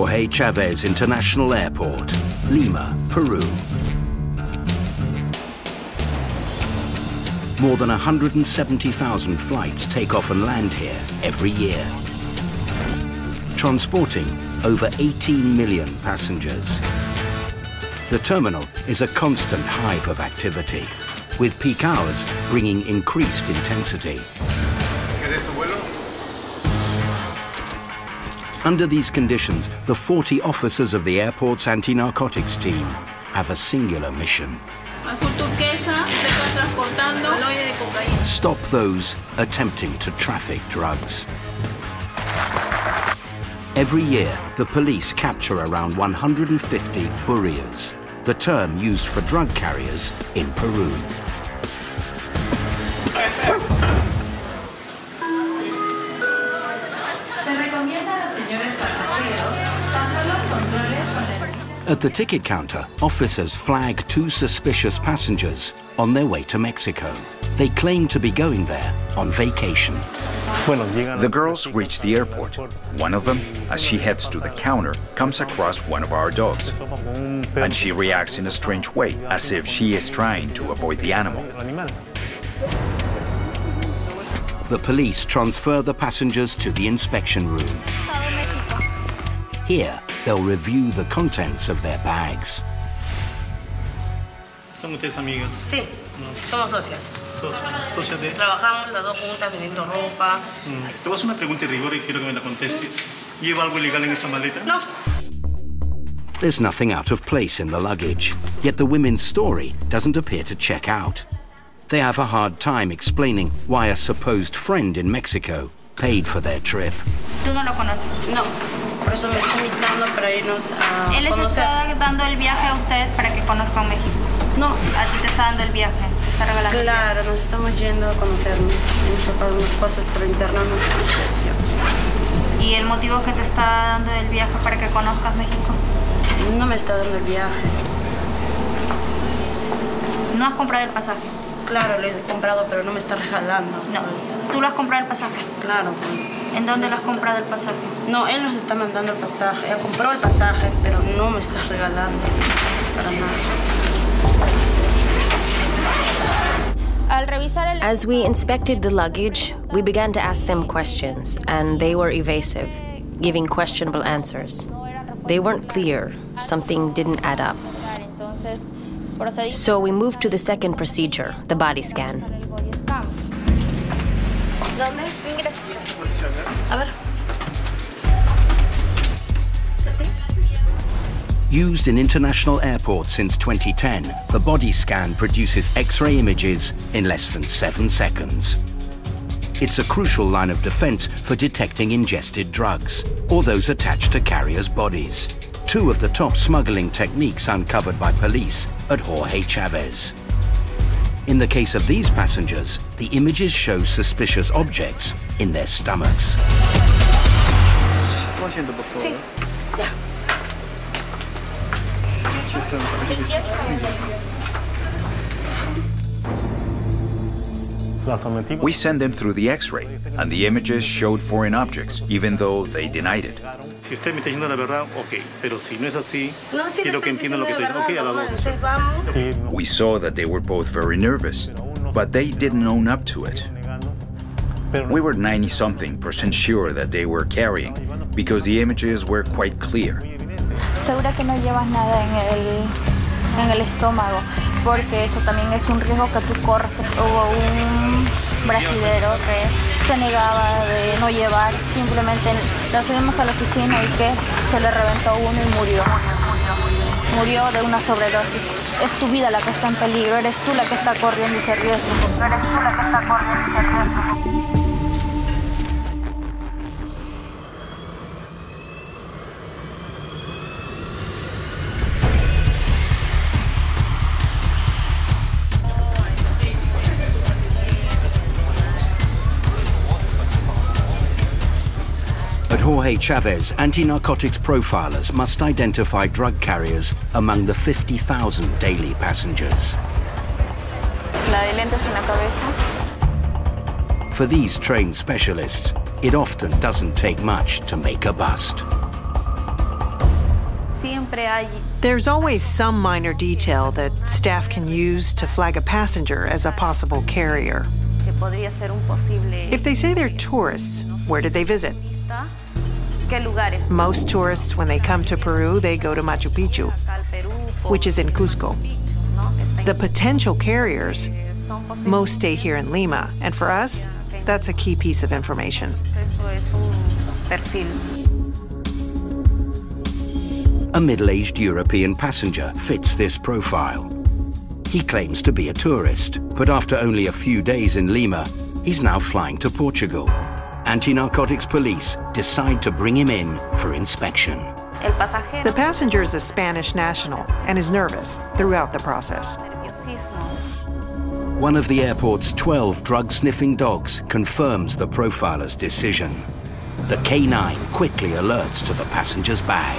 Jorge Chavez International Airport, Lima, Peru. More than 170,000 flights take off and land here every year, transporting over 18 million passengers. The terminal is a constant hive of activity, with peak hours bringing increased intensity. Under these conditions, the 40 officers of the airport's anti-narcotics team have a singular mission: stop those attempting to traffic drugs. Every year, the police capture around 150 burriers, the term used for drug carriers in Peru. At the ticket counter, officers flag 2 suspicious passengers on their way to Mexico. They claim to be going there on vacation. The girls reach the airport. One of them, as she heads to the counter, comes across one of our dogs. And she reacts in a strange way, as if she is trying to avoid the animal. The police transfer the passengers to the inspection room. Here, they'll review the contents of their bags. ¿Son ustedes amigas? Sí, somos socias. ¿Socias de...? Trabajamos las dos juntas vendiendo ropa. Te voy a hacer una pregunta de rigor y quiero que me la contestes. ¿Lleva algo ilegal en esta maleta? No. There's nothing out of place in the luggage, yet the women's story doesn't appear to check out. They have a hard time explaining why a supposed friend in Mexico paid for their trip. ¿Tú no lo conoces? No. Por eso me está invitando para irnos a Él les conocer. está dando el viaje a ustedes para que conozcan México. No. A ti te está dando el viaje, te está regalando. Claro, nos estamos yendo a conocernos. Hemos sacado unas cosas por internet. ¿Y el motivo que te está dando el viaje para que conozcas México? No me está dando el viaje. ¿No has comprado el pasaje? Claro, lo he comprado, pero no me está regalando. No. Pues. ¿Tú lo has comprado el pasaje? Claro, pues. ¿En dónde lo has comprado el pasaje? No, él nos está mandando el pasaje. Él compró el pasaje, pero no me está regalando para nada. As we inspected the luggage, we began to ask them questions, and they were evasive, giving questionable answers. They weren't clear. Something didn't add up. So we moved to the second procedure, the body scan. Used in international airports since 2010, the body scan produces X-ray images in less than 7 seconds. It's a crucial line of defense for detecting ingested drugs or those attached to carriers' bodies. 2 of the top smuggling techniques uncovered by police at Jorge Chavez. In the case of these passengers, the images show suspicious objects in their stomachs. Sí, ya. We sent them through the X-ray, and the images showed foreign objects, even though they denied it. Si usted me está diciendo la verdad, ok. Pero si no es así, quiero que entiendan lo que estoy diciendo. Ok, a las dos. We saw that they were both very nervous, but they didn't own up to it. We were 90-something% sure that they were carrying, because the images were quite clear. Segura que no llevas nada en el estómago, porque eso también es un riesgo que tú corres. Hubo un brasilero que se negaba de no llevar, simplemente lo subimos a la oficina y que se le reventó uno y murió. Murió de una sobredosis. Es tu vida la que está en peligro, eres tú la que está corriendo ese riesgo. Eres tú la que está corriendo ese riesgo. At Jorge Chavez, anti-narcotics profilers must identify drug carriers among the 50,000 daily passengers. La de lentes en la cabeza. For these trained specialists, it often doesn't take much to make a bust. There's always some minor detail that staff can use to flag a passenger as a possible carrier. If they say they're tourists, where did they visit? Most tourists, when they come to Peru, they go to Machu Picchu, which is in Cusco. The potential carriers, most stay here in Lima, and for us, that's a key piece of information. A middle-aged European passenger fits this profile. He claims to be a tourist, but after only a few days in Lima, he's now flying to Portugal. Anti-narcotics police decide to bring him in for inspection. The passenger is a Spanish national and is nervous throughout the process. One of the airport's 12 drug-sniffing dogs confirms the profiler's decision. The canine quickly alerts to the passenger's bag.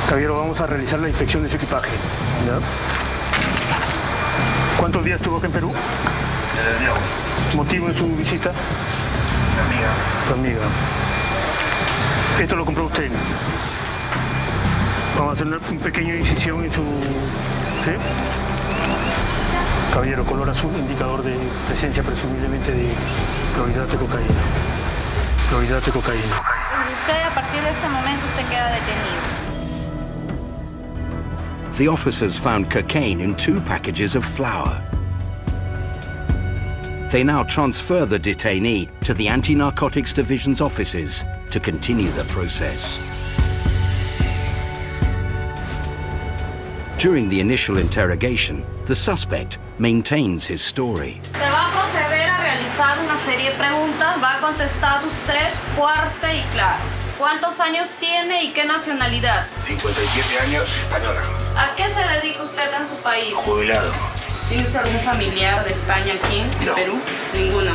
Caballero, vamos a realizar la inspección de su equipaje. ¿Ya? ¿Cuántos días estuvo acá en Perú? ¿Motivo de su visita? Mi amiga. Tu amiga. ¿Esto lo compró usted? Vamos a hacer una pequeña incisión en su... ¿Sí? Caballero, color azul, indicador de presencia presumiblemente de clorhidrato de cocaína. Clorhidrato de cocaína. Usted, a partir de este momento, usted queda detenido. The officers found cocaine in 2 packages of flour. They now transfer the detainee to the Anti-Narcotics Division's offices to continue the process. During the initial interrogation, the suspect maintains his story. Se va a proceder a realizar una serie de preguntas. Va a contestar usted fuerte y claro. ¿Cuántos años tiene y qué nacionalidad? 57 años, española. ¿A qué se dedica usted en su país? Jubilado. ¿Tiene usted algún familiar de España aquí, en No. Perú? Ninguno.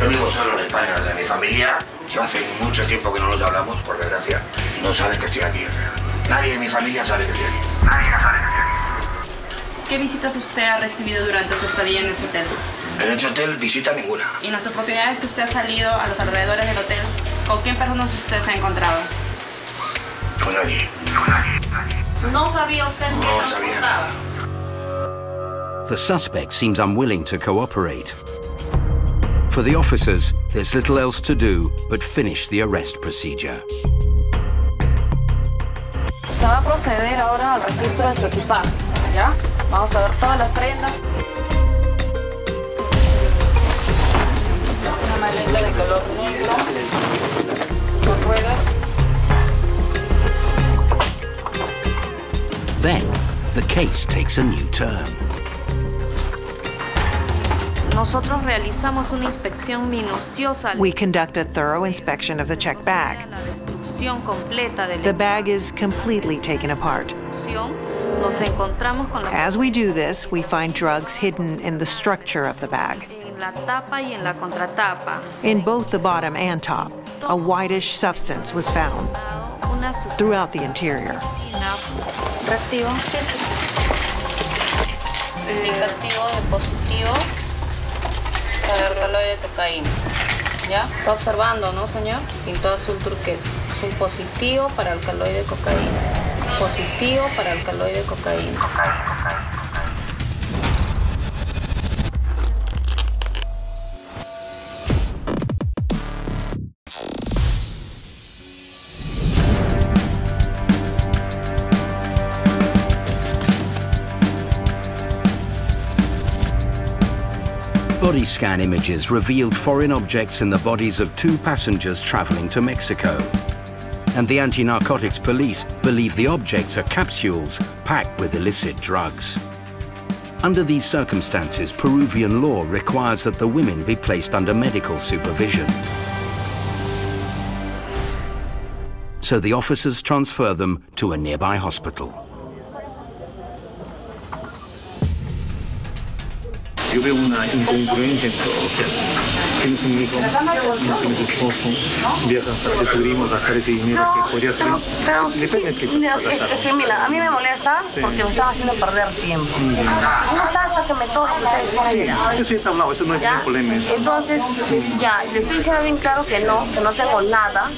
Yo vivo solo en España, de mi familia. Yo hace mucho tiempo que no nos hablamos, por desgracia. Y no saben que estoy aquí. Nadie de mi familia sabe que estoy aquí. Nadie sabe que estoy aquí. ¿Qué visitas usted ha recibido durante su estadía en ese hotel? En ese hotel visita ninguna. Y en las oportunidades que usted ha salido a los alrededores del hotel, ¿con qué personas usted se ha encontrado? Con nadie. ¿No sabía usted qué No transportaba? The suspect seems unwilling to cooperate. For the officers, there's little else to do but finish the arrest procedure. Se va a proceder ahora al registro de su equipaje, ¿ya? Vamos a ver todas las prendas. Una maleta de color negro, con ruedas. Then, the case takes a new turn. Nosotros realizamos una inspección minuciosa. We conduct a thorough inspection of the checked bag. La destrucción completa del The bag is completely taken apart. Nos encontramos con las As we do this, we find drugs hidden in the structure of the bag. en la tapa y en la contratapa. In both the bottom and top, a whitish substance was found Una throughout the interior. reactivo. Indicativo de positivo para alcaloide de cocaína. ¿Ya? Está observando, ¿no, señor? Pintó azul turquesa. Azul positivo para alcaloide de cocaína. Positivo para alcaloide de cocaína. Body scan images revealed foreign objects in the bodies of 2 passengers traveling to Mexico. And the anti-narcotics police believe the objects are capsules packed with illicit drugs. Under these circumstances, Peruvian law requires that the women be placed under medical supervision. So the officers transfer them to a nearby hospital. Yo veo una incongruencia en todo, o sea, Tienes un hijo, no tienes esposo, viajas para tu primo, gastar ese dinero que podría ser. Depende de qué Es que mira, a mí me molesta porque me están haciendo perder tiempo. No salsa que me toca, eso sí está hablado, eso no es un problema. Entonces, ya, le estoy diciendo bien claro que no tengo nada.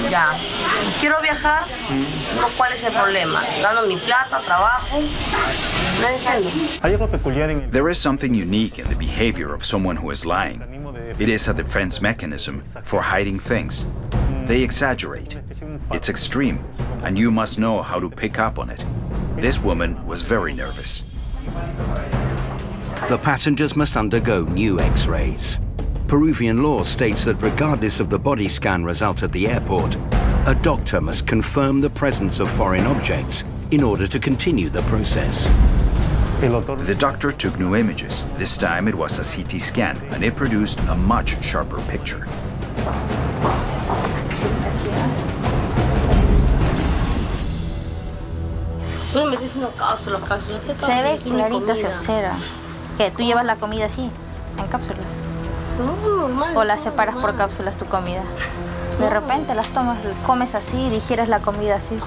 Ya, quiero viajar, ¿cuál es el problema? Gano mi plata, trabajo. No entiendo. There is something unique in the behavior of someone who is lying. It is a defense mechanism for hiding things. They exaggerate. It's extreme, and you must know how to pick up on it. This woman was very nervous. The passengers must undergo new X-rays. Peruvian law states that regardless of the body scan result at the airport, a doctor must confirm the presence of foreign objects in order to continue the process. The doctor took new images. This time it was a CT scan, and it produced a much sharper picture. Se ve clarito, se observa. Que tú llevas la comida así, en cápsulas. O la separas por cápsulas tu comida. De repente las tomas, comes así, digieres la comida así.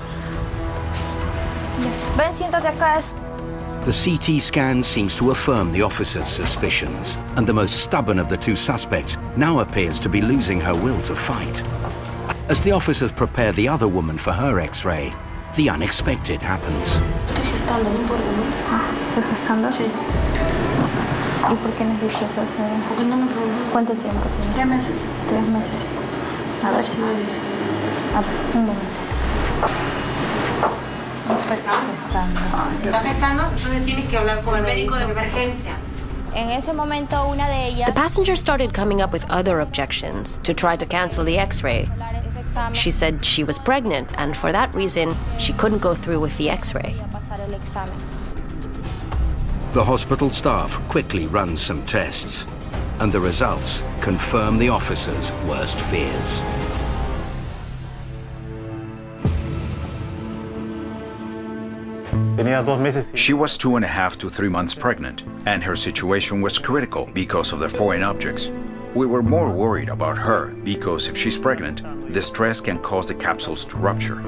Ven, siéntate acá. The CT scan seems to affirm the officer's suspicions, and the most stubborn of the two suspects now appears to be losing her will to fight. As the officers prepare the other woman for her X-ray, the unexpected happens. Estoy gestando, no importa, ¿no? ¿Estás gestando? Sí. ¿Y por qué necesitas eso? Porque no me pregunto. ¿Cuánto tiempo tienes? 3 meses. 3 meses. A ver. Sí, a ver, un momento. Si estás gestando, entonces tienes que hablar con el médico de emergencia. En ese momento, una de ellas. The passenger started coming up with other objections to try to cancel the X-ray. She said she was pregnant, and for that reason, she couldn't go through with the X-ray. The hospital staff quickly run some tests, and the results confirm the officer's worst fears. She was 2.5 to 3 months pregnant, and her situation was critical because of the foreign objects. We were more worried about her because if she's pregnant, the stress can cause the capsules to rupture.